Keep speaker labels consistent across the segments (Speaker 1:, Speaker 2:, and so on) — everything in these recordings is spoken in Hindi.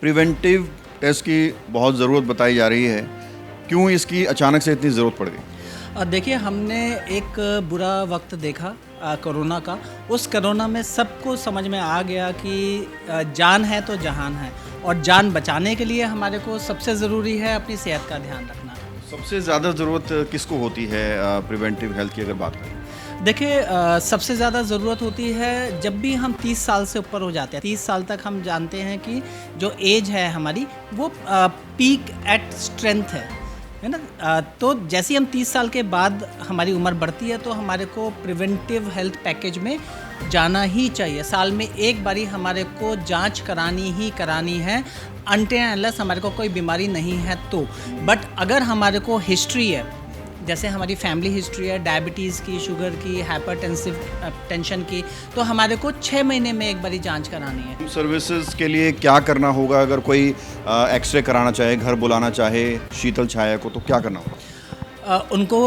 Speaker 1: प्रिवेंटिव टेस्ट की बहुत ज़रूरत बताई जा रही है। क्यों इसकी अचानक से इतनी ज़रूरत पड़ गई?
Speaker 2: देखिए, हमने एक बुरा वक्त देखा कोरोना का। उस कोरोना में सबको समझ में आ गया कि जान है तो जहान है, और जान बचाने के लिए हमारे को सबसे ज़रूरी है अपनी सेहत का ध्यान रखना।
Speaker 1: सबसे ज़्यादा ज़रूरत किसको होती है प्रिवेंटिव हेल्थ की अगर बात करें?
Speaker 2: देखिए, सबसे ज़्यादा ज़रूरत होती है जब भी हम 30 साल से ऊपर हो जाते हैं। 30 साल तक हम जानते हैं कि जो एज है हमारी, वो पीक एट स्ट्रेंथ है ना। तो जैसे ही हम 30 साल के बाद हमारी उम्र बढ़ती है तो हमारे को प्रिवेंटिव हेल्थ पैकेज में जाना ही चाहिए। साल में एक बारी हमारे को जांच करानी ही करानी है, अनटिल अनलेस हमारे को कोई बीमारी नहीं है तो। बट अगर हमारे को हिस्ट्री है, जैसे हमारी फैमिली हिस्ट्री है डायबिटीज़ की, शुगर की, हाइपरटेंसिव टेंशन की, तो हमारे को 6 महीने में एक बारी जांच करानी है।
Speaker 1: सर्विसेज के लिए क्या करना होगा? अगर कोई एक्सरे कराना चाहे, घर बुलाना चाहे शीतल छाया को, तो क्या करना होगा?
Speaker 2: उनको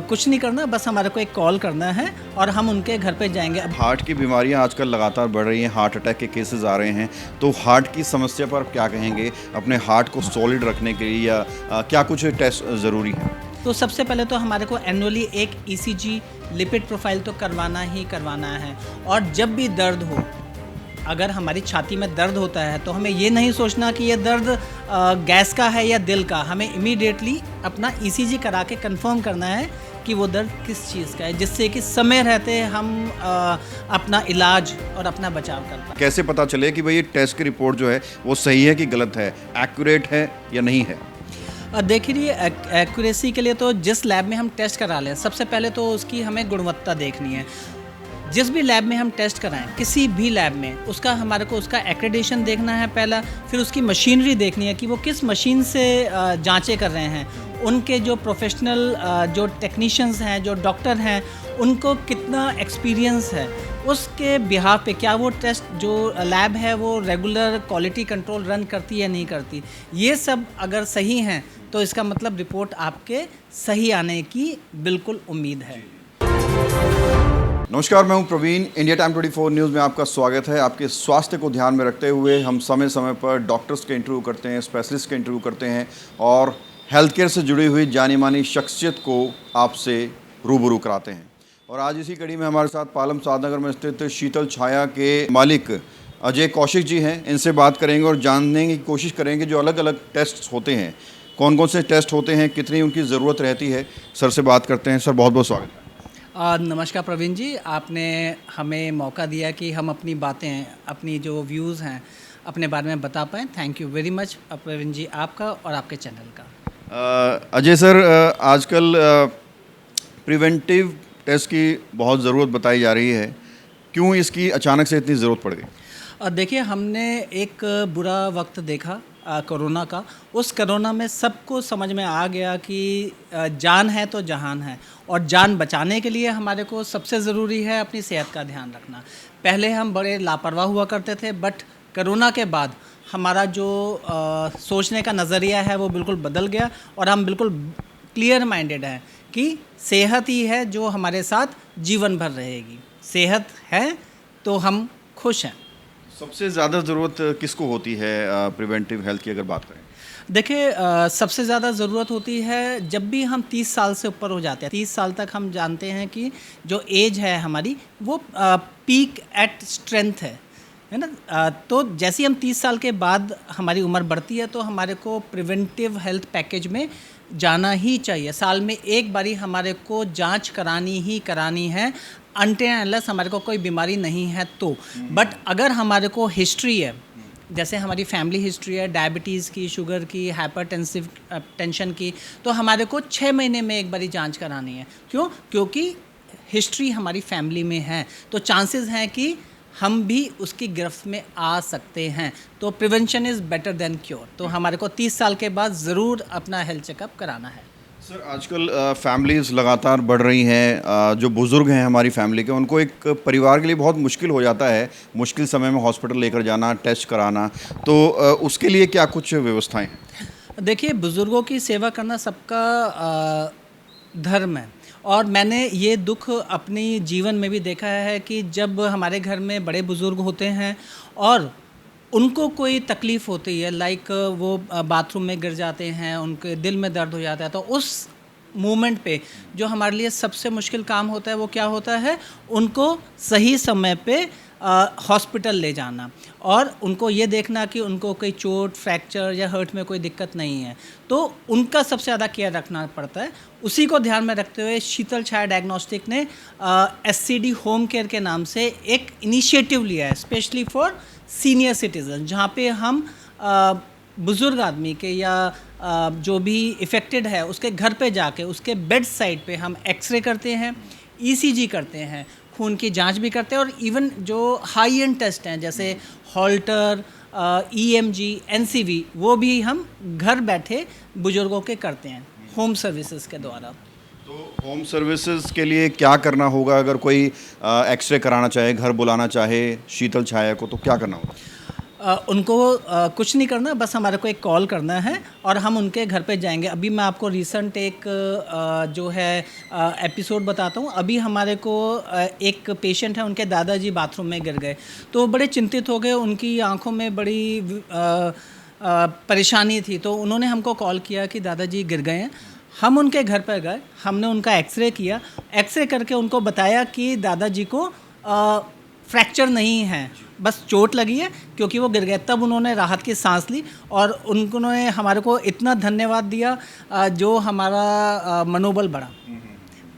Speaker 2: कुछ नहीं करना, बस हमारे को एक कॉल करना है और हम उनके घर पे जाएंगे। अब
Speaker 1: हार्ट की बीमारियां आजकल लगातार बढ़ रही हैं, हार्ट अटैक के केसेस आ रहे हैं, तो हार्ट की समस्या पर क्या कहेंगे? अपने हार्ट को सॉलिड रखने के लिए या क्या कुछ टेस्ट ज़रूरी है?
Speaker 2: तो सबसे पहले तो हमारे को एनुअली एक ईसीजी लिपिड प्रोफाइल तो करवाना ही करवाना है। और जब भी दर्द हो, अगर हमारी छाती में दर्द होता है तो हमें ये नहीं सोचना कि ये दर्द गैस का है या दिल का। हमें इमीडिएटली अपना ईसीजी करा के कंफर्म करना है कि वो दर्द किस चीज़ का है, जिससे कि समय रहते हम अपना इलाज और अपना बचाव कर पाएँ।
Speaker 1: कैसे पता चले कि भाई ये टेस्ट की रिपोर्ट जो है वो सही है कि गलत है, एक्यूरेट है या नहीं है?
Speaker 2: देखिए, एक्यूरेसी के लिए तो जिस लैब में हम टेस्ट करा लें, सबसे पहले तो उसकी हमें गुणवत्ता देखनी है। जिस भी लैब में हम टेस्ट कराएं, किसी भी लैब में, उसका हमारे को उसका एक्रेडिटेशन देखना है पहला। फिर उसकी मशीनरी देखनी है कि वो किस मशीन से जांचें कर रहे हैं। उनके जो प्रोफेशनल जो टेक्नीशियंस हैं, जो डॉक्टर हैं, उनको कितना एक्सपीरियंस है, उसके बिहाफ पे क्या वो टेस्ट जो लैब है वो रेगुलर क्वालिटी कंट्रोल रन करती है नहीं करती। ये सब अगर सही हैं तो इसका मतलब रिपोर्ट आपके सही आने की बिल्कुल उम्मीद है।
Speaker 1: नमस्कार, मैं हूं प्रवीण। इंडिया टाइम 24 न्यूज़ में आपका स्वागत है। आपके स्वास्थ्य को ध्यान में रखते हुए हम समय समय पर डॉक्टर्स के इंटरव्यू करते हैं, स्पेशलिस्ट के इंटरव्यू करते हैं और हेल्थ केयर से जुड़ी हुई जानी मानी शख्सियत को आपसे रूबरू कराते हैं। और आज इसी कड़ी में हमारे साथ पालम सादनगर में स्थित शीतल छाया के मालिक अजय कौशिक जी हैं। इनसे बात करेंगे और जानने की कोशिश करेंगे जो अलग अलग टेस्ट होते हैं, कौन कौन से टेस्ट होते हैं, कितनी उनकी ज़रूरत रहती है। सर से बात करते हैं। सर, बहुत बहुत स्वागत है।
Speaker 2: नमस्कार प्रवीण जी, आपने हमें मौका दिया कि हम अपनी बातें, अपनी जो व्यूज़ हैं, अपने बारे में बता पाएँ। Thank you very much Praveen ji, आपका और आपके चैनल का।
Speaker 1: अजय सर, आजकल प्रिवेंटिव टेस्ट की बहुत ज़रूरत बताई जा रही है। क्यों इसकी अचानक से इतनी ज़रूरत पड़ गई?
Speaker 2: देखिए, हमने एक बुरा वक्त देखा कोरोना का। उस कोरोना में सबको समझ में आ गया कि जान है तो जहान है, और जान बचाने के लिए हमारे को सबसे ज़रूरी है अपनी सेहत का ध्यान रखना। पहले हम बड़े लापरवाह हुआ करते थे, बट कोरोना के बाद हमारा जो सोचने का नज़रिया है वो बिल्कुल बदल गया और हम बिल्कुल क्लियर माइंडेड हैं कि सेहत ही है जो हमारे साथ जीवन भर रहेगी। सेहत है तो हम खुश हैं।
Speaker 1: सबसे ज़्यादा ज़रूरत किसको होती है प्रिवेंटिव हेल्थ की अगर बात करें?
Speaker 2: देखिए, सबसे ज़्यादा ज़रूरत होती है जब भी हम 30 साल से ऊपर हो जाते हैं। 30 साल तक हम जानते हैं कि जो एज है हमारी, वो पीक एट स्ट्रेंथ है ना। तो जैसे ही हम 30 साल के बाद हमारी उम्र बढ़ती है तो हमारे को प्रिवेंटिव हेल्थ पैकेज में जाना ही चाहिए। साल में एक बारी हमारे को जांच करानी ही करानी है, अनटिल अनलेस हमारे को कोई बीमारी नहीं है तो। बट अगर हमारे को हिस्ट्री है, जैसे हमारी फैमिली हिस्ट्री है डायबिटीज़ की, शुगर की, हाइपरटेंसिव टेंशन की, तो हमारे को 6 महीने में एक बारी जांच करानी है। क्यों? क्योंकि हिस्ट्री हमारी फैमिली में है, तो चांसेस हैं कि हम भी उसकी गिरफ्त में आ सकते हैं। तो prevention is better than cure. तो हमारे को 30 साल के बाद ज़रूर अपना हेल्थ चेकअप कराना है।
Speaker 1: सर, आजकल फैमिलीज़ लगातार बढ़ रही हैं। जो बुज़ुर्ग हैं हमारी फैमिली के, उनको एक परिवार के लिए बहुत मुश्किल हो जाता है, मुश्किल समय में हॉस्पिटल लेकर जाना, टेस्ट कराना, तो उसके लिए क्या कुछ व्यवस्थाएं हैं?
Speaker 2: देखिए, बुज़ुर्गों की सेवा करना सबका धर्म है, और मैंने ये दुख अपनी जीवन में भी देखा है कि जब हमारे घर में बड़े बुज़ुर्ग होते हैं और उनको कोई तकलीफ़ होती है, लाइक वो बाथरूम में गिर जाते हैं, उनके दिल में दर्द हो जाता है, तो उस मोमेंट पे जो हमारे लिए सबसे मुश्किल काम होता है वो क्या होता है, उनको सही समय पे हॉस्पिटल ले जाना और उनको ये देखना कि उनको कोई चोट, फ्रैक्चर या हर्ट में कोई दिक्कत नहीं है, तो उनका सबसे ज़्यादा केयर रखना पड़ता है। उसी को ध्यान में रखते हुए शीतल छाया डायग्नोस्टिक ने SCD होम केयर के नाम से एक इनिशिएटिव लिया है स्पेशली फॉर सीनियर सिटीज़न, जहाँ पे हम बुज़ुर्ग आदमी के या जो भी इफ़ेक्टेड है उसके घर पे जाके उसके बेड साइड पे हम एक्सरे करते हैं, ECG करते हैं, खून की जांच भी करते हैं और इवन जो हाई एंड टेस्ट हैं जैसे हॉल्टर, EMG, NCV, वो भी हम घर बैठे बुज़ुर्गों के करते हैं होम सर्विसेज के द्वारा।
Speaker 1: तो होम सर्विसेज के लिए क्या करना होगा अगर कोई एक्सरे कराना चाहे, घर बुलाना चाहे शीतल छाया को, तो क्या करना होगा?
Speaker 2: उनको कुछ नहीं करना, बस हमारे को एक कॉल करना है और हम उनके घर पे जाएंगे। अभी मैं आपको रिसेंट एक जो है एपिसोड बताता हूँ। अभी हमारे को एक पेशेंट है, उनके दादाजी बाथरूम में गिर गए, तो बड़े चिंतित हो गए, उनकी आंखों में बड़ी परेशानी थी, तो उन्होंने हमको कॉल किया कि दादाजी गिर गए हैं। हम उनके घर पर गए, हमने उनका एक्सरे किया, एक्सरे करके उनको बताया कि दादाजी को फ्रैक्चर नहीं है, बस चोट लगी है क्योंकि वो गिर गए। तब उन्होंने राहत की सांस ली और उन्होंने हमारे को इतना धन्यवाद दिया जो हमारा मनोबल बढ़ा।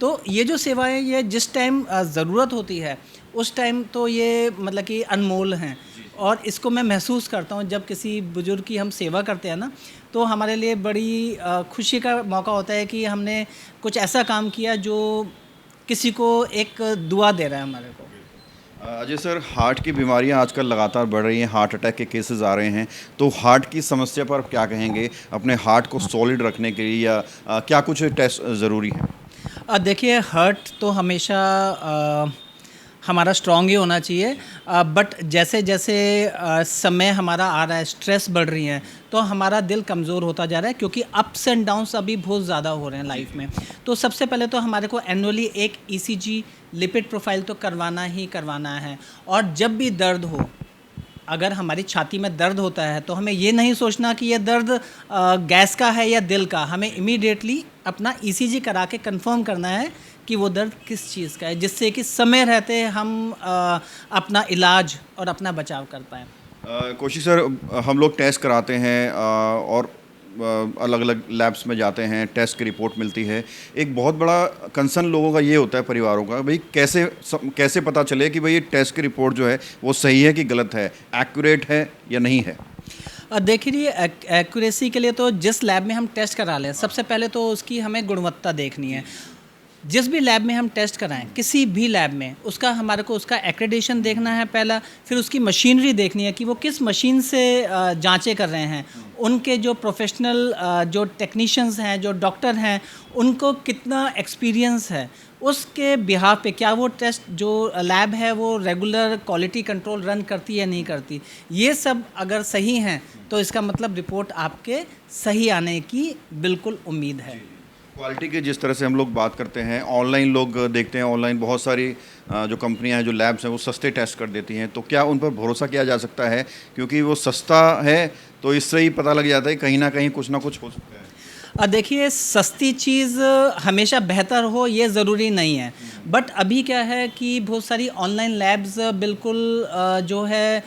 Speaker 2: तो ये जो सेवाएं, ये जिस टाइम ज़रूरत होती है उस टाइम तो ये मतलब कि अनमोल हैं और इसको मैं महसूस करता हूँ जब किसी बुज़ुर्ग की हम सेवा करते हैं ना, तो हमारे लिए बड़ी खुशी का मौका होता है कि हमने कुछ ऐसा काम किया जो किसी को एक दुआ दे रहा है हमारे को।
Speaker 1: अजय सर, हार्ट की बीमारियां आजकल लगातार बढ़ रही हैं, हार्ट अटैक के केसेस आ रहे हैं, तो हार्ट की समस्या पर आप क्या कहेंगे? अपने हार्ट को सॉलिड रखने के लिए या क्या कुछ टेस्ट ज़रूरी है?
Speaker 2: देखिए, हार्ट तो हमेशा हमारा स्ट्रॉन्ग ही होना चाहिए, बट जैसे जैसे समय हमारा आ रहा है, स्ट्रेस बढ़ रही है, तो हमारा दिल कमज़ोर होता जा रहा है क्योंकि अप्स एंड डाउन्स अभी बहुत ज़्यादा हो रहे हैं लाइफ में। तो सबसे पहले तो हमारे को एनुअली एक ECG लिपिड प्रोफाइल तो करवाना ही करवाना है। और जब भी दर्द हो, अगर हमारी छाती में दर्द होता है तो हमें ये नहीं सोचना कि ये दर्द गैस का है या दिल का, हमें इमीडिएटली अपना ECG करा के कंफर्म करना है कि वो दर्द किस चीज़ का है, जिससे कि समय रहते हम अपना इलाज और अपना बचाव कर पाएँ।
Speaker 1: कोशिश सर, हम लोग टेस्ट कराते हैं और अलग अलग लैब्स में जाते हैं, टेस्ट की रिपोर्ट मिलती है। एक बहुत बड़ा कंसर्न लोगों का ये होता है, परिवारों का, भाई कैसे पता चले कि भाई ये टेस्ट की रिपोर्ट जो है वो सही है कि गलत है, एक्यूरेट है या नहीं है?
Speaker 2: देखिए, एक्यूरेसी के लिए तो जिस लैब में हम टेस्ट करा लें, सबसे पहले तो उसकी हमें गुणवत्ता देखनी है। जिस भी लैब में हम टेस्ट कराएं, किसी भी लैब में, उसका हमारे को उसका एक्रेडिटेशन देखना है पहला, फिर उसकी मशीनरी देखनी है कि वो किस मशीन से जांचें कर रहे हैं, उनके जो प्रोफेशनल जो टेक्नीशियंस हैं, जो डॉक्टर हैं, उनको कितना एक्सपीरियंस है, उसके बिहाफ पे क्या वो टेस्ट जो लैब है वो रेगुलर क्वालिटी कंट्रोल रन करती है या नहीं करती। ये सब अगर सही हैं तो इसका मतलब रिपोर्ट आपके सही आने की बिल्कुल उम्मीद है।
Speaker 1: क्वालिटी की जिस तरह से हम लोग बात करते हैं, ऑनलाइन लोग देखते हैं, ऑनलाइन बहुत सारी जो कंपनियां हैं, जो लैब्स हैं, वो सस्ते टेस्ट कर देती हैं, तो क्या उन पर भरोसा किया जा सकता है? क्योंकि वो सस्ता है तो इससे ही पता लग जाता है कहीं ना कुछ हो सकता है।
Speaker 2: देखिए, सस्ती चीज़ हमेशा बेहतर हो ये ज़रूरी नहीं है, बट अभी क्या है कि बहुत सारी ऑनलाइन लैब्स बिल्कुल जो है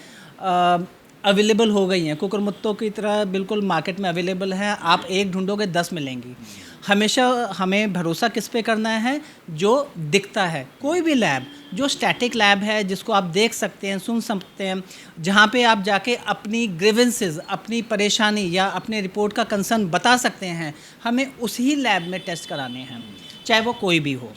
Speaker 2: अवेलेबल हो गई हैं, कुकुरमुत्तों की तरह बिल्कुल मार्केट में अवेलेबल हैं। आप एक ढूंढोगे 10 मिलेंगी। हमेशा हमें भरोसा किस पे करना है? जो दिखता है। कोई भी लैब जो स्टैटिक लैब है, जिसको आप देख सकते हैं, सुन सकते हैं, जहाँ पे आप जाके अपनी ग्रीवेंसेस, अपनी परेशानी या अपने रिपोर्ट का कंसर्न बता सकते हैं, हमें उसी लैब में टेस्ट कराने हैं, चाहे वो कोई भी हो।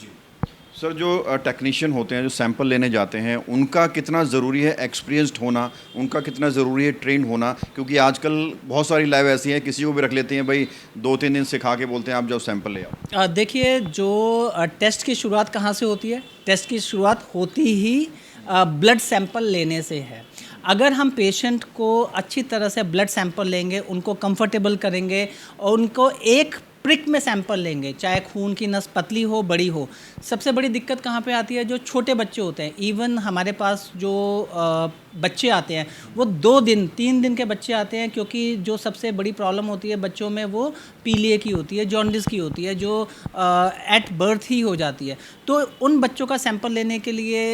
Speaker 1: सर, जो टेक्नीशियन होते हैं, जो सैंपल लेने जाते हैं, उनका कितना ज़रूरी है एक्सपीरियंस्ड होना, उनका कितना ज़रूरी है ट्रेन होना? क्योंकि आजकल बहुत सारी लैब ऐसी हैं, किसी को भी रख लेते हैं, भाई 2-3 दिन सिखा के बोलते हैं आप जाओ सैंपल ले आओ।
Speaker 2: देखिए, जो टेस्ट की शुरुआत कहाँ से होती है? टेस्ट की शुरुआत होती ही ब्लड सैंपल लेने से है। अगर हम पेशेंट को अच्छी तरह से ब्लड सैंपल लेंगे, उनको कंफर्टेबल करेंगे और उनको एक प्रिक में सैंपल लेंगे, चाहे खून की नस पतली हो बड़ी हो। सबसे बड़ी दिक्कत कहाँ पे आती है, जो छोटे बच्चे होते हैं। इवन हमारे पास जो बच्चे आते हैं वो 2 दिन 3 दिन के बच्चे आते हैं, क्योंकि जो सबसे बड़ी प्रॉब्लम होती है बच्चों में वो पीलिया की होती है, जॉन्डिस की होती है, जो एट बर्थ ही हो जाती है। तो उन बच्चों का सैंपल लेने के लिए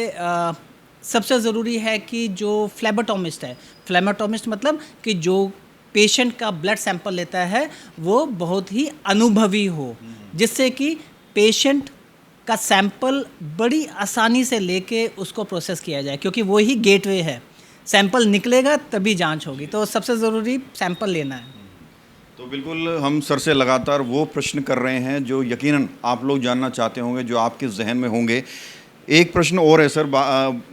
Speaker 2: सबसे ज़रूरी है कि जो फ्लेबोटोमिस्ट है, फ्लेबोटोमिस्ट मतलब कि जो पेशेंट का ब्लड सैंपल लेता है वो बहुत ही अनुभवी हो, जिससे कि पेशेंट का सैंपल बड़ी आसानी से लेके उसको प्रोसेस किया जाए, क्योंकि वो ही गेटवे है। सैंपल निकलेगा तभी जांच होगी, तो सबसे ज़रूरी सैंपल लेना है।
Speaker 1: तो बिल्कुल हम सर से लगातार वो प्रश्न कर रहे हैं जो यकीनन आप लोग जानना चाहते होंगे, जो आपके जहन में होंगे। एक प्रश्न और है सर,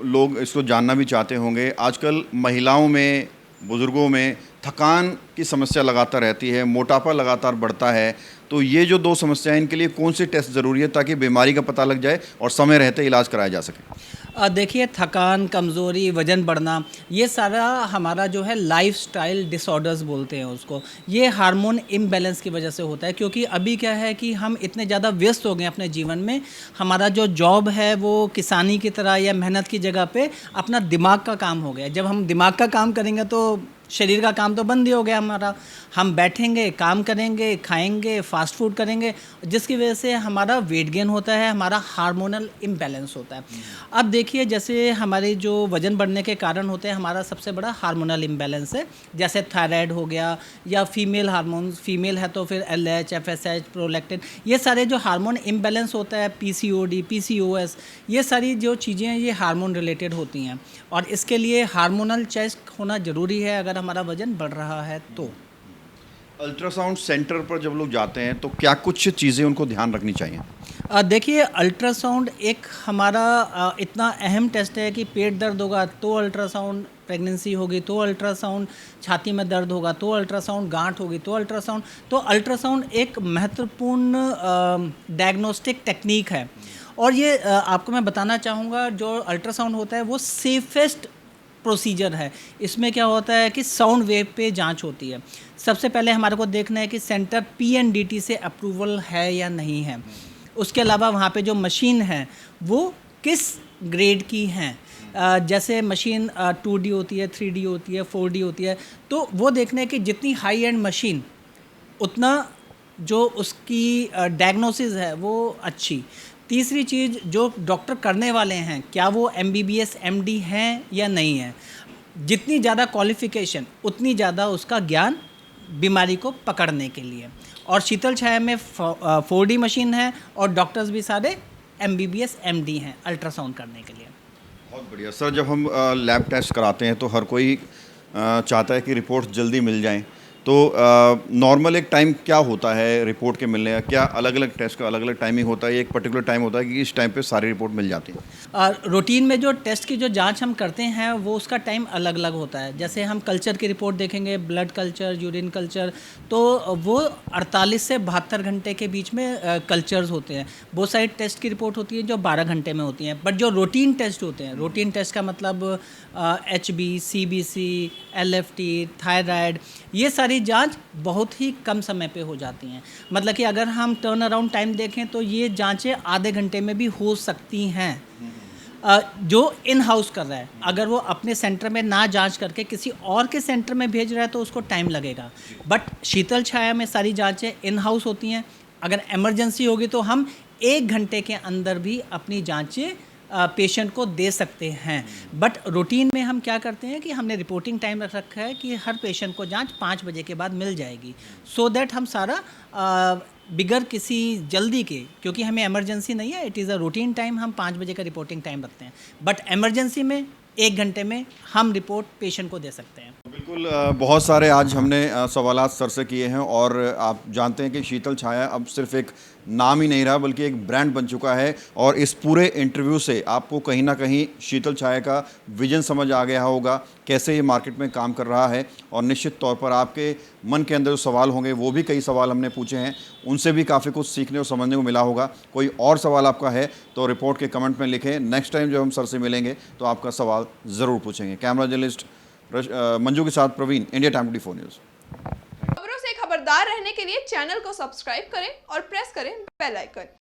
Speaker 1: लोग इसको जानना भी चाहते होंगे। आजकल महिलाओं में, बुज़ुर्गों में थकान की समस्या लगातार रहती है, मोटापा लगातार बढ़ता है। तो ये जो 2 समस्याएं, इनके लिए कौन सी टेस्ट ज़रूरी है ताकि बीमारी का पता लग जाए और समय रहते इलाज कराया जा सके?
Speaker 2: देखिए, थकान, कमज़ोरी, वज़न बढ़ना, ये सारा हमारा जो है लाइफ़स्टाइल डिसऑर्डर्स बोलते हैं उसको। ये हार्मोन इम्बैलेंस की वजह से होता है, क्योंकि अभी क्या है कि हम इतने ज़्यादा व्यस्त हो गए अपने जीवन में। हमारा जो जॉब है वो किसानी की तरह या मेहनत की जगह पे अपना दिमाग का काम हो गया। जब हम दिमाग का काम करेंगे तो शरीर का काम तो बंद ही हो गया हमारा। हम बैठेंगे, काम करेंगे, खाएंगे, फास्ट फूड करेंगे, जिसकी वजह से हमारा वेट गेन होता है, हमारा हार्मोनल इम्बैलेंस होता है। अब देखिए, जैसे हमारे जो वज़न बढ़ने के कारण होते हैं, हमारा सबसे बड़ा हार्मोनल इम्बैलेंस है। जैसे थायराइड हो गया, या फीमेल हार्मोन्स, फीमेल है तो फिर LH, FSH, प्रोलैक्टिन, ये सारे जो हार्मोन इम्बैलेंस होता है, PCOD, PCOS, ये सारी जो चीज़ें हैं ये हार्मोन रिलेटेड होती हैं, और इसके लिए हार्मोनल टेस्ट होना ज़रूरी है अगर हमारा वज़न बढ़ रहा है तो।
Speaker 1: अल्ट्रासाउंड सेंटर पर जब लोग जाते हैं तो क्या कुछ चीज़ें उनको ध्यान रखनी चाहिए?
Speaker 2: देखिए, अल्ट्रासाउंड एक हमारा इतना अहम टेस्ट है कि पेट दर्द होगा तो अल्ट्रासाउंड, प्रेगनेंसी होगी तो अल्ट्रासाउंड, छाती में दर्द होगा तो अल्ट्रासाउंड, गांठ होगी तो अल्ट्रासाउंड। तो अल्ट्रासाउंड एक महत्वपूर्ण डायग्नोस्टिक टेक्निक है, और ये आपको मैं बताना चाहूँगा, जो अल्ट्रासाउंड होता है वो सेफेस्ट प्रोसीजर है। इसमें क्या होता है कि साउंड वेव पे जांच होती है। सबसे पहले हमारे को देखना है कि सेंटर PNDT से अप्रूवल है या नहीं है। उसके अलावा वहाँ पे जो मशीन है वो किस ग्रेड की हैं। जैसे मशीन 2D होती है, 3D होती है, 4D होती है, तो वो देखने की जितनी हाई एंड मशीन उतना जो उसकी डायग्नोसिस है वो अच्छी। तीसरी चीज़, जो डॉक्टर करने वाले हैं क्या वो MBBS MD हैं या नहीं है। जितनी ज़्यादा क्वालिफ़िकेशन उतनी ज़्यादा उसका ज्ञान बीमारी को पकड़ने के लिए। और शीतल छाया में 4D मशीन है, और डॉक्टर्स भी सारे MBBS MD हैं अल्ट्रासाउंड करने के लिए।
Speaker 1: बहुत बढ़िया सर। जब हम लैब टेस्ट कराते हैं तो हर कोई चाहता है कि रिपोर्ट जल्दी मिल जाएं। तो नॉर्मल एक टाइम क्या होता है रिपोर्ट के मिलने का? क्या अलग अलग टेस्ट का अलग अलग टाइमिंग होता है? एक पर्टिकुलर टाइम होता है कि इस टाइम पे सारी रिपोर्ट मिल जाती है?
Speaker 2: रूटीन में जो टेस्ट की जो जांच हम करते हैं वो उसका टाइम अलग अलग होता है। जैसे हम कल्चर की रिपोर्ट देखेंगे, ब्लड कल्चर, यूरिन कल्चर, तो वो 48 से 72 घंटे के बीच में कल्चर्स होते हैं। वो सारी टेस्ट की रिपोर्ट होती है जो 12 घंटे में होती हैं। बट जो रूटीन टेस्ट होते हैं, रूटीन टेस्ट का मतलब HB, CBC, LFT, थायराइड, ये सारी जांच बहुत ही कम समय पे हो जाती हैं। मतलब कि अगर हम टर्न अराउंड टाइम देखें तो ये जांचें आधे घंटे में भी हो सकती हैं। जो इन हाउस कर रहा है, अगर वो अपने सेंटर में ना जांच करके किसी और के सेंटर में भेज रहा है तो उसको टाइम लगेगा। बट शीतल छाया में सारी जांचें इन हाउस होती हैं। अगर इमरजेंसी होगी तो हम 1 घंटे के अंदर भी अपनी जांचें पेशेंट को दे सकते हैं। बट रूटीन में हम क्या करते हैं कि हमने रिपोर्टिंग टाइम रख रखा है कि हर पेशेंट को जांच 5 बजे के बाद मिल जाएगी, सो दैट हम सारा बिगर किसी जल्दी के, क्योंकि हमें इमरजेंसी नहीं है, it is a routine time, हम 5 बजे का रिपोर्टिंग टाइम रखते हैं। बट इमरजेंसी में 1 घंटे में हम रिपोर्ट पेशेंट को दे सकते हैं।
Speaker 1: बिल्कुल। बहुत सारे आज हमने सवालात सर से किए हैं, और आप जानते हैं कि शीतल छाया अब सिर्फ एक नाम ही नहीं रहा बल्कि एक ब्रांड बन चुका है। और इस पूरे इंटरव्यू से आपको कहीं ना कहीं शीतल छाया का विजन समझ आ गया होगा, कैसे ये मार्केट में काम कर रहा है। और निश्चित तौर पर आपके मन के अंदर जो सवाल होंगे, वो भी कई सवाल हमने पूछे हैं, उनसे भी काफ़ी कुछ सीखने और समझने को मिला होगा। कोई और सवाल आपका है तो रिपोर्ट के कमेंट में लिखें। नेक्स्ट टाइम जब हम सर से मिलेंगे तो आपका सवाल ज़रूर पूछेंगे। कैमरा जर्नलिस्ट मंजू के साथ प्रवीण, इंडिया टाइम 24 न्यूज़।
Speaker 3: खबरों से खबरदार। लगातार रहने के लिए चैनल को सब्सक्राइब करें और प्रेस करें बेल आइकन।